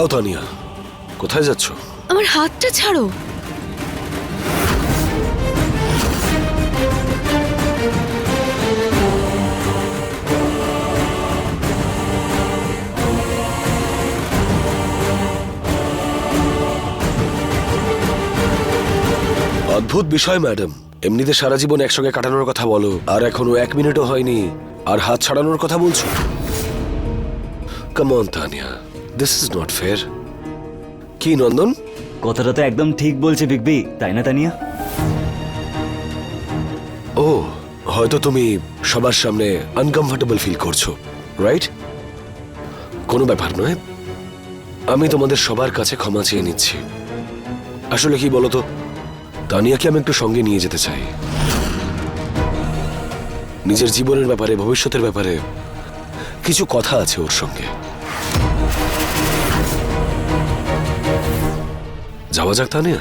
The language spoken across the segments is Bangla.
দাঁড়াও তানিয়া, কোথায় যাচ্ছ? আমার হাতটা ছাড়ো। অদ্ভুত বিষয় ম্যাডাম, এমনিতে সারা জীবন একসঙ্গে কাটানোর কথা বলো, আর এখনো 1 মিনিটও হয়নি আর হাত ছাড়ানোর কথা বলছো। Come on Tania, this is not fair. কি নন্দন? কথাটা তো একদম ঠিক বলছে বিগবি, তাই না তানিয়া? ও, হয়তো তুমি সবার সামনে আনকমফোর্টেবল ফিল করছো, রাইট? কোনো ব্যাপার নয়, আমি তোমাদের সবার কাছে ক্ষমা চেয়ে নিচ্ছি। আসলে কি বলতো, তানিয়াকে আমি একটু সঙ্গে নিয়ে যেতে চাই। নিজের জীবনের ব্যাপারে, ভবিষ্যতের ব্যাপারে কিছু কথা আছে ওর সঙ্গে। যাওয়া যাক তানিয়া।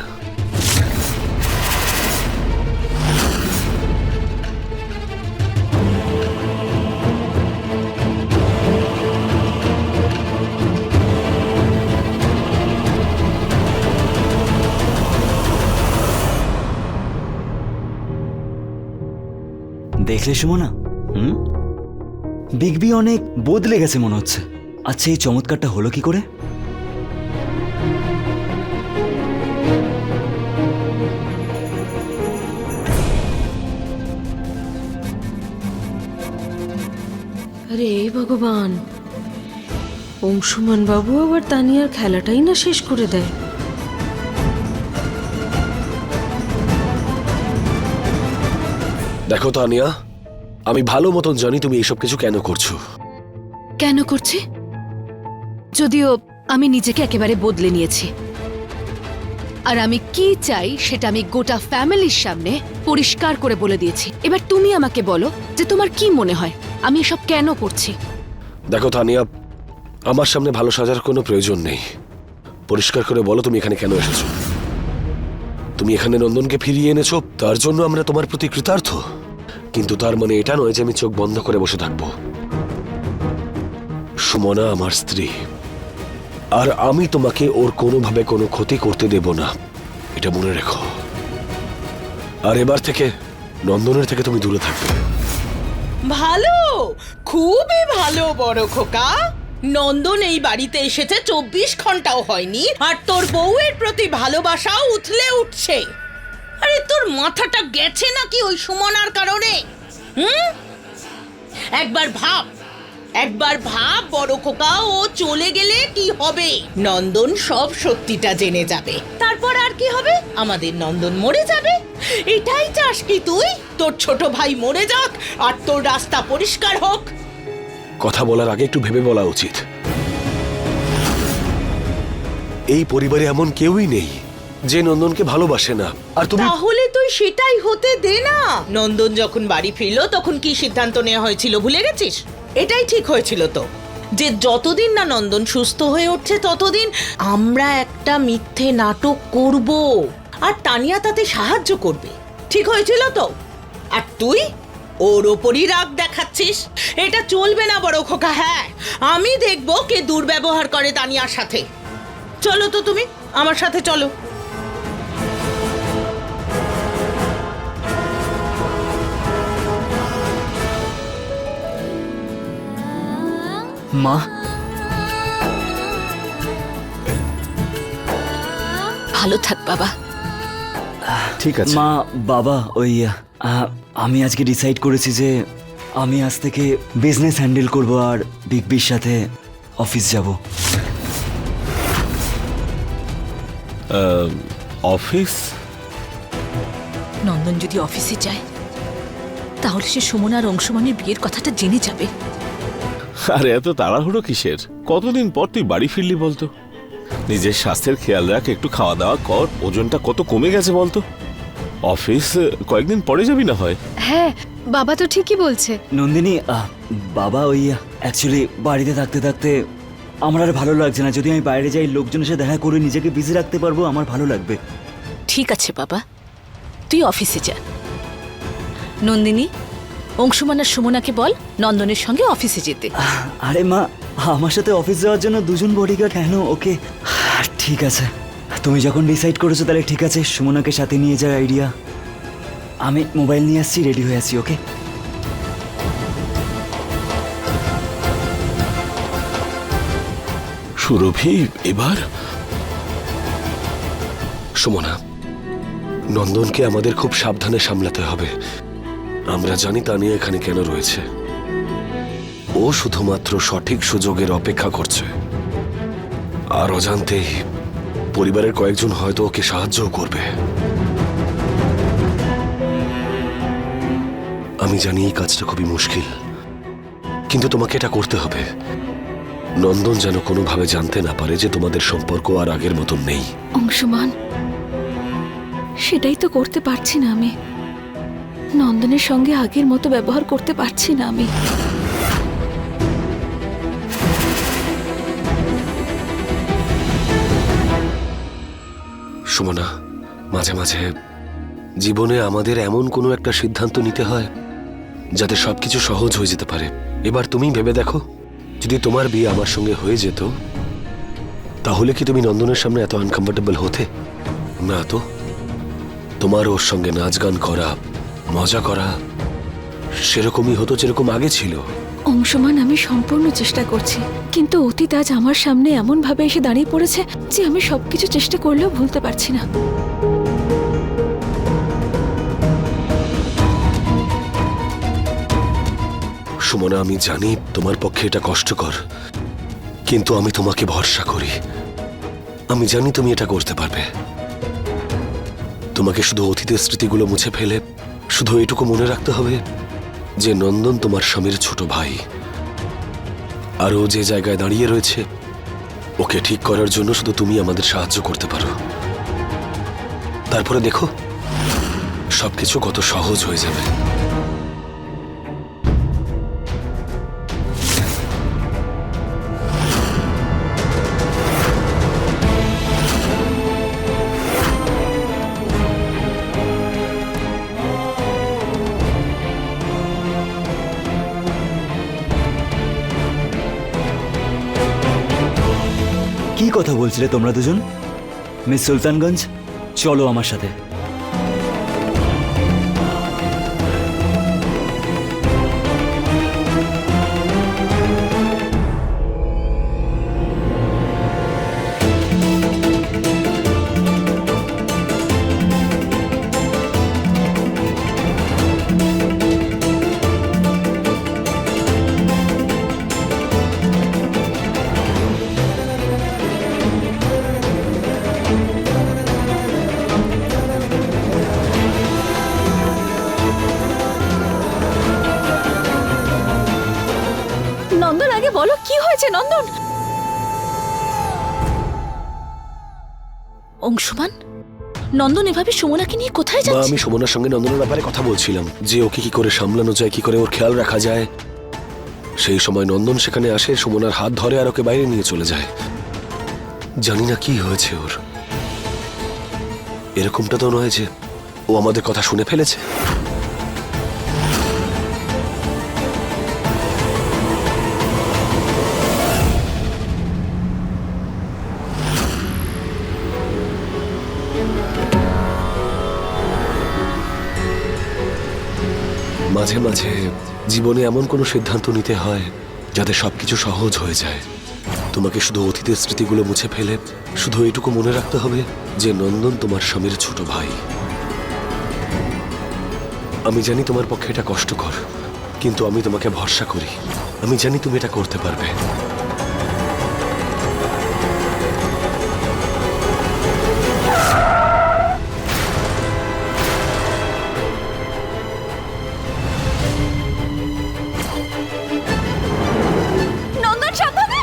দেখলে সুমনা, বিগবি অনেক বদলে গেছে মনে হচ্ছে। আচ্ছা, এই চমৎকারটা হলো কি করে? আরে ভগবান, অংশুমান বাবু আবার তানিয়ার খেলাটাই না শেষ করে দেয়। দেখো তানিয়া, আমি ভালো মতন জানি তুমি এইসব কিছু কেন করছো। কেন করছি? যদিও আমি নিজেকে একেবারে বদলে নিয়েছি, আর আমি কি চাই সেটা আমি গোটা ফ্যামিলির সামনে পরিষ্কার করে বলে দিয়েছি। এবার তুমি আমাকে বলো যে তোমার কি মনে হয় আমি এসব কেন করছি। দেখো তানিয়া, আমার সামনে ভালো সাজার কোনো প্রয়োজন নেই। পরিষ্কার করে বলো তুমি এখানে কেন এসেছো। তুমি এখানে নন্দনকে ফিরিয়ে এনেছো, তার জন্য আমরা তোমার প্রতি কৃতার্থ, কিন্তু তার মানে এটা নয় যে আমি চোখ বন্ধ করে বসে থাকবো। সুমনা আমার স্ত্রী, আর আমি তোমাকে ওর কোনোভাবে কোনো ক্ষতি করতে দেব না, এটা মনে রেখো। আর এবার থেকে নন্দনের থেকে তুমি দূরে থাকবে। ভালো, খুবই ভালো বড় খোকা। নন্দন এই বাড়িতে এসেছে 24 ঘন্টাও হয়নি, আর তোর বউয়ের প্রতি ভালোবাসাও উথলে উঠছে। আরে তোর মাথাটা গেছে নাকি ওই সুমনার কারণে? একবার ভাব বড় খোকা, ও চলে গেলে কি হবে? নন্দন সব সত্যিটা জেনে যাবে, তারপর আর কি হবে? আমাদের নন্দন মরে যাবে। এটাই চাস কি তুই? তোর ছোট ভাই মরে যাক আর তোর রাস্তা পরিষ্কার হোক। কথা বলার আগে একটু ভেবে বলা উচিত। এই পরিবারে এমন কেউই নেই যে নন্দনকে ভালোবাসে না, আর তুমি তাহলে তুই সেটাই হতে দে না। নন্দন যখন বাড়ি ফিরলো তখন কি সিদ্ধান্ত নেওয়া হয়েছিল ভুলে গেছিস? এটাই ঠিক হয়েছিল তো, যে যতদিন না নন্দন সুস্থ হয়ে উঠছে ততদিন আমরা একটা মিথ্যে নাটক করব, আর তানিয়া তাতে সাহায্য করবে। ঠিক হয়েছিল তো? আর তুই ওর ওপরই রাগ দেখাচ্ছিস। এটা চলবে না বড় খোকা। হ্যাঁ, আমি দেখব কে দুর্ব্যবহার করে তানিয়ার সাথে। চলো তো, তুমি আমার সাথে চলো। মা, ভালো থাক বাবা। ঠিক আছে মা, বাবা, ওই আমি আজকে ডিসাইড করেছি যে আমি আজ থেকে বিজনেস হ্যান্ডেল করব আর বিগবির সাথে অফিস যাব। অফিস? নন্দন যদি অফিসে যায় তাহলে সে সুমনা আর অংশমানের বিয়ের কথাটা জেনে যাবে। আরে এত তাড়াহুড়ো কিসের? কতদিন পর তুই বাড়ি ফিরলি বলতো? নিজের স্বাস্থ্যের খেয়াল রাখ, একটু খাওয়া দাওয়া কর। ওজনটা কত কমে গেছে বলতো? অফিস কয়েকদিন পরে যাবি না হয়? হ্যাঁ, বাবা তো ঠিকই বলছে। নন্দিনী, বাবা, ওই অ্যাকচুয়ালি বাড়িতে থাকতে থাকতে আমার আর ভালো লাগছে না। যদি আমি বাইরে যাই, লোকজনের সাথে দেখা করে নিজেকে বিজি রাখতে পারবো, আমার ভালো লাগবে। ঠিক আছে বাবা, তুই অফিসে যা। নন্দিনী, অংশুমান আর সুমনাকে বল নন্দনের সঙ্গে অফিসে যেতে। আরে মা, আমার সাথে অফিস যাওয়ার জন্য দুজন বডিগার্ড কেন? ওকে ঠিক আছে, তুমি যখন ডিসাইড করেছো তাহলে ঠিক আছে, সুমনাকে সাথে নিয়ে যাওয়ার আইডিয়া। আমি মোবাইল নিয়ে আসছি, রেডি হয়ে আসছি। ওকে সুরভি, এবার সুমনা, নন্দনকে আমাদের খুব সাবধানে সামলাতে হবে। আমরা জানি তানিয়া এখানে কেন রয়েছে। ও শুধুমাত্র সঠিক সুযোগের অপেক্ষা করছে, আর অজান্তেই পরিবারের কয়েকজন হয়তো ওকে সাহায্যও করবে। আমি জানি এই কাজটা খুবই মুশকিল, কিন্তু তোমাকে এটা করতে হবে। নন্দন যেন কোনোভাবে জানতে না পারে যে তোমাদের সম্পর্ক আর আগের মতন নেই। অংশমান, সেটাই তো করতে পারছি না আমি। নন্দনের সঙ্গে আগের মতো ব্যবহার করতে পারছি না আমি। সুমনা, মাঝে মাঝে জীবনে আমাদের এমন কোনো একটা সিদ্ধান্ত নিতে হয় যাতে সবকিছু সহজ হয়ে যেতে পারে। এবার তুমি ভেবে দেখো, যদি তোমার বিয়ে আমার সঙ্গে হয়ে যেত, তাহলে কি তুমি নন্দনের সামনে এত আনকমফোর্টেবল হতে? না তো। তোমার ওর সঙ্গে নাচ গান করা, মজা করা সেরকমই হতো যেরকম আগে ছিল। অংশমান, আমি সম্পূর্ণ চেষ্টা করছি, কিন্তু অতীত আজ আমার সামনে এমন ভাবে এসে দাঁড়িয়ে পড়েছে যে আমি সবকিছু চেষ্টা করলেও ভুলতে পারছি না। সুমনা, আমি জানি তোমার পক্ষে এটা কষ্টকর, কিন্তু আমি তোমাকে ভরসা করি। আমি জানি তুমি এটা করতে পারবে। তোমাকে শুধু অতীতের স্মৃতিগুলো মুছে ফেলে শুধু এটুকু মনে রাখতে হবে যে নন্দন তোমার স্বামীর ছোট ভাই, আর ও যে জায়গায় দাঁড়িয়ে রয়েছে ওকে ঠিক করার জন্য শুধু তুমি আমাদের সাহায্য করতে পারো। তারপরে দেখো সবকিছু কত সহজ হয়ে যাবে। কি কথা বলছিলে তোমরা দুজন? মিস সুলতানগঞ্জ, চলো আমার সাথে। নন্দন, আগে বলো কি হয়েছে নন্দন? অংশমান, নন্দন এভাবে সুমনাকে নিয়ে কোথায় মা, যাচ্ছে? আমি সুমনার সঙ্গে নন্দনের ব্যাপারে কথা বলছিলাম যে ওকে কি করে সামলানো যায়, কি করে ওর খেয়াল রাখা যায়। সেই সময় নন্দন সেখানে আসে, সুমনার হাত ধরে আর ওকে বাইরে নিয়ে চলে যায়। জানি না কি হয়েছে ওর। এরকমটা তো নয় যে ও আমাদের কথা শুনে ফেলেছে। মাঝে মাঝে জীবনে এমন কোনো সিদ্ধান্ত নিতে হয় যাতে সবকিছু সহজ হয়ে যায়। তোমাকে শুধু অতীতের স্মৃতিগুলো মুছে ফেলে শুধু এটুকু মনে রাখতে হবে যে নন্দন তোমার স্বামীর ছোট ভাই। আমি জানি তোমার পক্ষে এটা কষ্টকর, কিন্তু আমি তোমাকে ভরসা করি। আমি জানি তুমি এটা করতে পারবে। নন্দন, সাবধানে!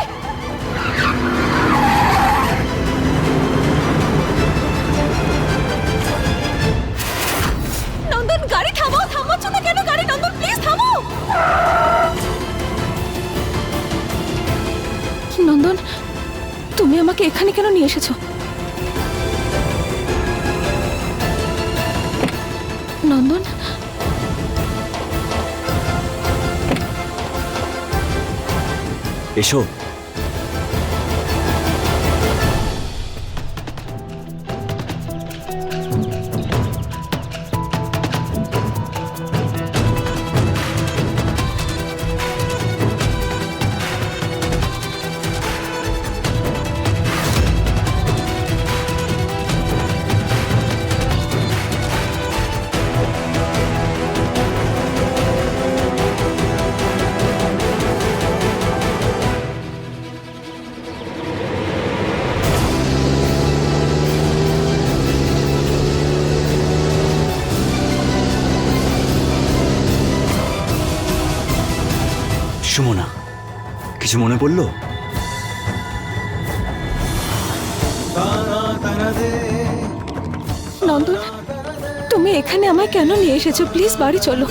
নন্দন, গাড়ি থামাও। থামাচ্ছ না কেন গাড়ি? নন্দন, প্লিজ থামাও। নন্দন, তুমি আমাকে এখানে কেন নিয়ে এসেছো? নন্দন, এসো। কিছু মনে পড়লো? নন্দন, তুমি এখানে আমায় কেন নিয়ে এসেছো? প্লিজ বাড়ি চলো।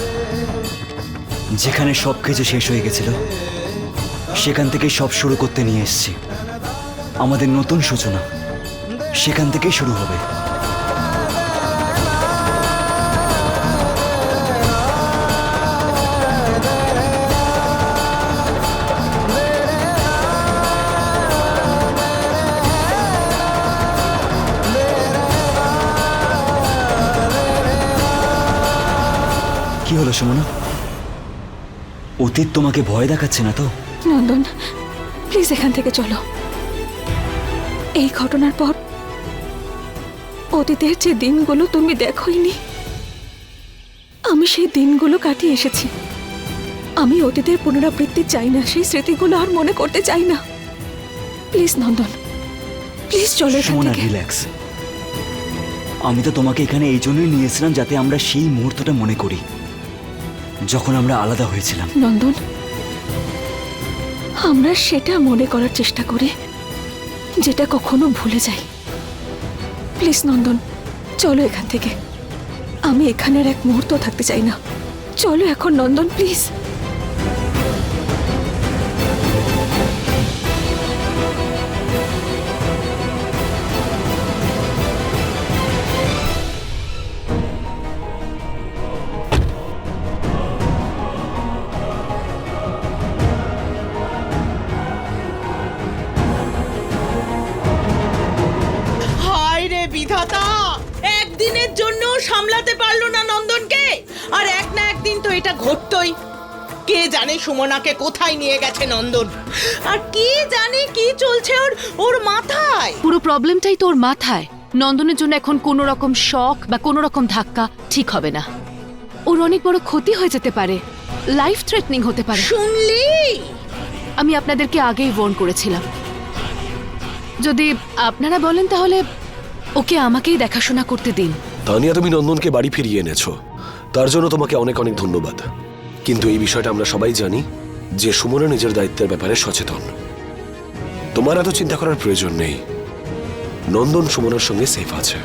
যেখানে সবকিছু শেষ হয়ে গেছিল সেখান থেকে সব শুরু করতে নিয়ে এসেছি। আমাদের নতুন সূচনা সেখান থেকেই শুরু হবে। কি হলো সুমনা? অতীত তোমাকে ভয় দেখাচ্ছে না তো? নন্দন, প্লিজ এখান থেকে চলো। এই ঘটনার পর অতীতের যে দিনগুলো তুমি দেখোইনি, আমি সেই দিনগুলো কাটিয়ে এসেছি। আমি অতীতের পুনরাবৃত্তি চাই না, সেই স্মৃতিগুলো আর মনে করতে চাই না। প্লিজ নন্দন, প্লিজ চলো এখান সুমনা, থেকে। রিল্যাক্স। আমি তো তোমাকে এখানে এই জন্যই নিয়েছিলাম যাতে আমরা সেই মুহূর্তটা মনে করি যখন আমরা আলাদা হয়েছিলাম। নন্দন, আমরা সেটা মনে করার চেষ্টা করি যেটা কখনো ভুলে যাই। প্লিজ নন্দন, চলো এখান থেকে। আমি এখানের এক মুহূর্ত থাকতে চাই না। চলো এখন নন্দন, প্লিজ। হায় রে বিধাতা, একদিনের জন্য সামলাতে পারলো না নন্দনকে, আর এক না একদিন তো এটা ঘটতই। কে জানে সুমনাকে কোথায় নিয়ে গেছে নন্দন, আর কি জানে কি চলছে ওর ওর মাথায়। পুরো প্রবলেমটাই তোর মাথায়। নন্দনের জন্য এখন কোনো রকম শক বা কোনো রকম ধাক্কা ঠিক হবে না। ওর অনেক বড় ক্ষতি হয়ে যেতে পারে, লাইফ থ্রেটনিং হতে পারে। শুনলি? আমি আপনাদেরকে আগেই ওয়ার্ন করেছিলাম। যদি আপনারা বলেন তাহলে ওকে আমাকেই দেখাশোনা করতে দিন। তানিয়া, তুমি নন্দনকে বাড়ি ফিরিয়ে এনেছো, তার জন্য তোমাকে অনেক অনেক ধন্যবাদ। কিন্তু এই বিষয়টা আমরা সবাই জানি যে সুমনা নিজের দায়িত্বের ব্যাপারে সচেতন। তোমার এত চিন্তা করার প্রয়োজন নেই। নন্দন সুমনার সঙ্গে সেফ আছে।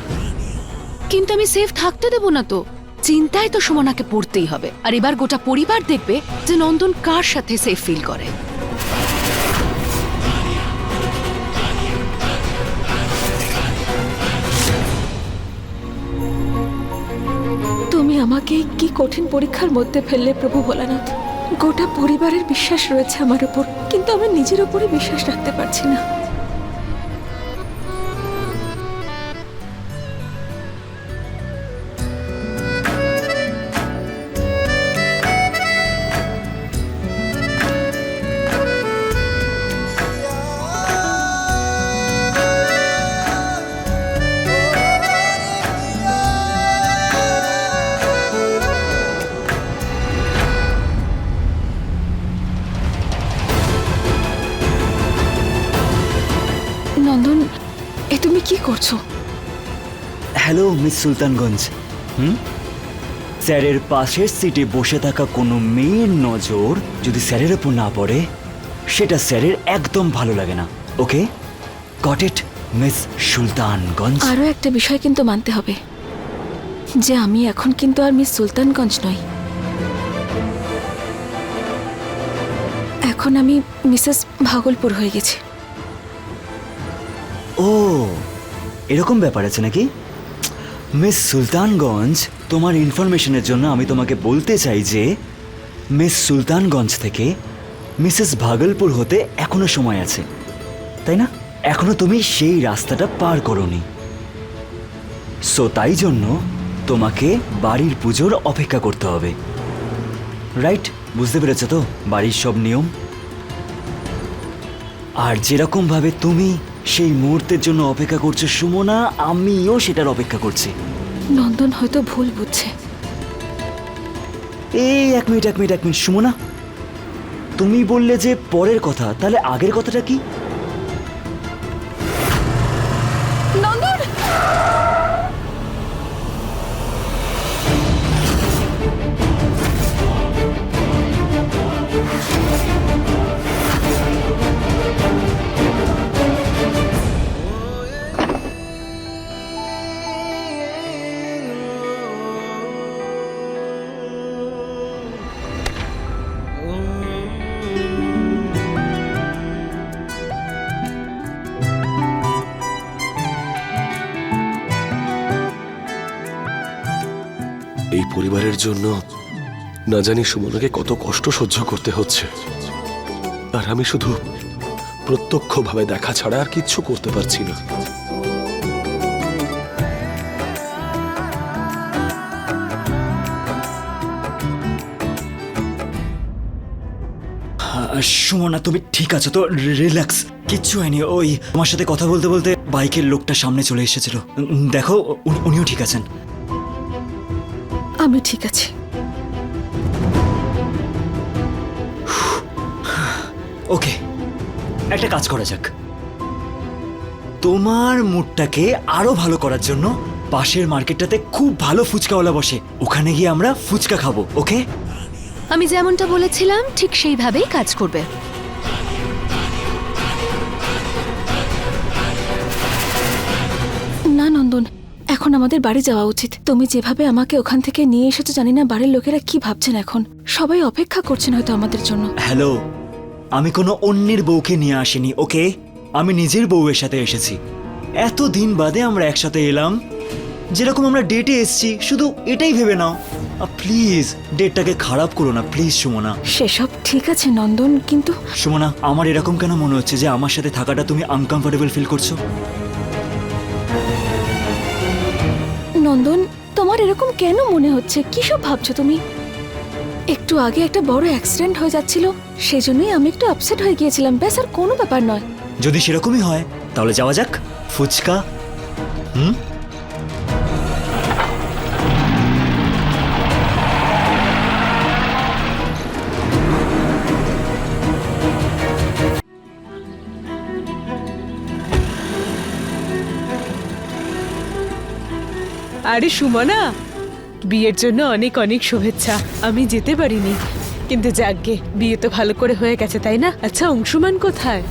কিন্তু আমি সেফ থাকতে দেব না তো। চিন্তায় তো সুমনাকে পড়তেই হবে। আর এবার গোটা পরিবার দেখবে যে নন্দন কার সাথে সেফ ফিল করে। তুমি আমাকে কি কঠিন পরীক্ষার মধ্যে ফেললে প্রভু ভোলানাথ। গোটা পরিবারের বিশ্বাস রয়েছে আমার উপর, কিন্তু আমি নিজের উপরে বিশ্বাস রাখতে পারছি না। নন্দন, এ তুমি কি করছো? Hello miss Sultanganj. স্যারের পাশের সিটে বসে থাকা কোনো মেয়ের নজর যদি স্যারের ওপর না পড়ে সেটা স্যারের একদম ভালো লাগে না। ওকে, গট ইট মিস সুলতানগঞ্জ? আরও একটা বিষয় কিন্তু মানতে হবে যে আমি এখন কিন্তু আর মিস সুলতানগঞ্জ নই। এখন আমি মিসেস ভাগলপুর হয়ে গেছি। ও, এরকম ব্যাপার আছে নাকি? মিস সুলতানগঞ্জ, তোমার ইনফরমেশনের জন্য আমি তোমাকে বলতে চাই যে মিস সুলতানগঞ্জ থেকে মিসেস ভাগলপুর হতে এখনো সময় আছে, তাই না? এখনো তুমি সেই রাস্তাটা পার করোনি। সো তাই জন্য তোমাকে বাড়ির পুজোর অপেক্ষা করতে হবে। রাইট? বুঝতে পেরেছো তো বাড়ির সব নিয়ম? আর যেরকম ভাবে তুমি সেই মুহূর্তের জন্য অপেক্ষা করছো সুমনা, আমিও সেটার অপেক্ষা করছি। নন্দন হয়তো ভুল বুঝছে। এই এক মিনিট সুমনা, তুমি বললে যে পরের কথা, তাহলে আগের কথাটা কি? নন্দন! এই পরিবারের জন্য না জানি সুমনাকে কত কষ্ট সহ্য করতে হচ্ছে, আর আমি শুধু প্রত্যক্ষভাবে দেখা ছাড়া আর কিচ্ছু করতে পারছি না। সুমনা, তুমি ঠিক আছো তো? রিল্যাক্স, কিচ্ছু হয়নি। ওই তোমার সাথে কথা বলতে বলতে বাইকের লোকটা সামনে চলে এসেছিল। দেখো, উনিও ঠিক আছেন। আমি ঠিক আছি। ওকে, একটা কাজ করা যাক। তোমার মুডটাকে আরো ভালো করার জন্য পাশের মার্কেটটাতে খুব ভালো ফুচকাওয়ালা বসে, ওখানে গিয়ে আমরা ফুচকা খাবো। ওকে? আমি যেমনটা বলেছিলাম ঠিক সেইভাবেই কাজ করবে। না নন্দন, এখন আমাদের বাড়ি যাওয়া উচিত। তুমি যেভাবে আমাকে ওখান থেকে নিয়ে এসেছো, জানি না বাড়ির লোকেরা কি ভাবছেন। এখন সবাই অপেক্ষা করছেন হয়তো আমাদের জন্য। হ্যালো, আমি কোনো অন্যের বউকে নিয়ে আসিনি। ওকে, আমি নিজের বউয়ের সাথে এসেছি। এতদিন বাদে আমরা একসাথে এলাম, যেরকম আমরা ডেটে এসেছি, শুধু এটাই ভেবে নাও। প্লিজ ডেটটাকে খারাপ করো না, প্লিজ সুমনা। সেসব ঠিক আছে নন্দন, কিন্তু সুমনা, আমার এরকম কেন মনে হচ্ছে যে আমার সাথে থাকাটা তুমি আনকমফোর্টেবল ফিল করছো? নন্দন, তোমার এরকম কেন মনে হচ্ছে? কিসব ভাবছো তুমি? একটু আগে একটা বড় অ্যাক্সিডেন্ট হয়ে যাচ্ছিল, সেজন্যই আমি একটু আপসেট হয়ে গিয়েছিলাম, ব্যাস, আর কোনো ব্যাপার নয়। যদি সেরকমই হয় তাহলে যাওয়া যাক ফুচকা। আরে সুমনা, বিয়ের জন্য অনেক অনেক শুভেচ্ছা। আমি যেতে পারিনি, কিন্তু যাকগে, বিয়ে তো ভালো করে হয়ে গেছে, তাই না? আচ্ছা, অংশুমান কোথায়?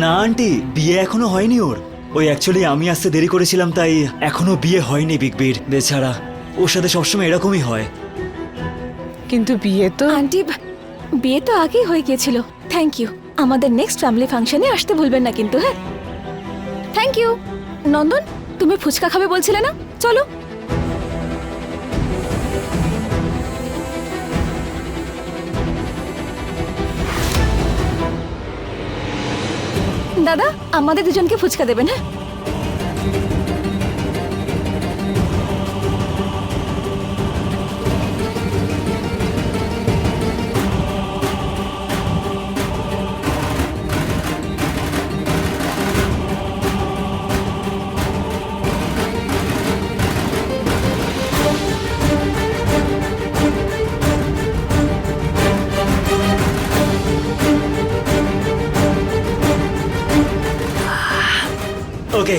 না আন্টি, বিয়ে এখনো হয়নি ওর। ওই অ্যাকচুয়ালি আমি আসতে দেরি করেছিলাম, তাই এখনো বিয়ে হয়নি। বিগবির বেচারা, ওর সাথে সবসময় এরকমই হয়। কিন্তু বিয়ে তো... আন্টি, বিয়ে তো আগেই হয়ে গিয়েছিল। Thank you. আমাদের নেক্সট ফ্যামিলি ফাংশনে আসতে ভুলবেন না কিন্তু, হ্যাঁ? Thank you. নন্দন, তুমি ফুচকা খাবে বলছিলে না? চলো। দাদা, আমাদের দুজনকে ফুচকা দেবেন, হ্যাঁ? ওকে,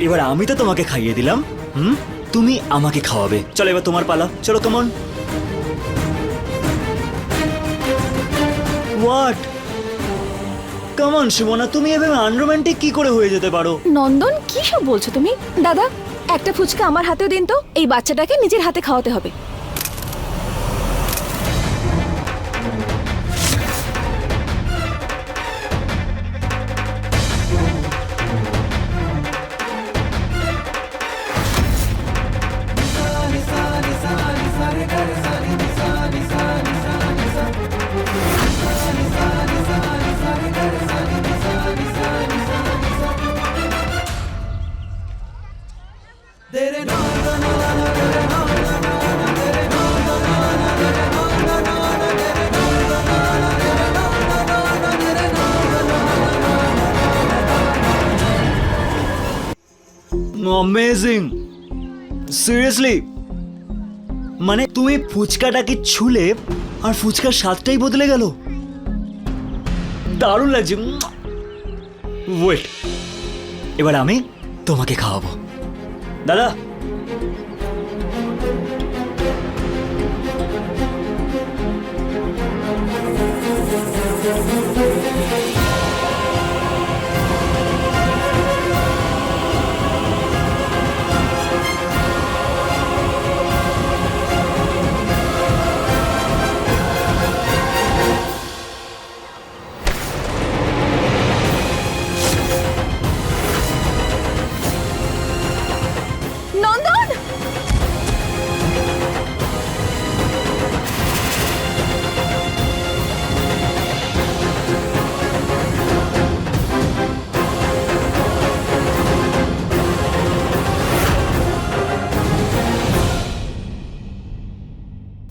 এবার আমি তো তোমাকে খাইয়ে দিলাম, তুমি আমাকে খাওয়াবে। চলো এবার তোমার পালা, চলো, কেমন? হোয়াট? কেমন সুমনা, তুমি এভাবে আনরোম্যান্টিক কি করে হয়ে যেতে পারো? নন্দন, কি সব বলছো তুমি? দাদা, একটা ফুচকা আমার হাতেও দিন তো, এই বাচ্চাটাকে নিজের হাতে খাওয়াতে হবে। Amazing, seriously. মানে তুমি ফুচকাটাকে ছুলে আর ফুচকার স্বাদটাই বদলে গেল। দারুণ লাগছে। ওয়েট, এবার আমি তোমাকে খাওয়াবো। দাদা,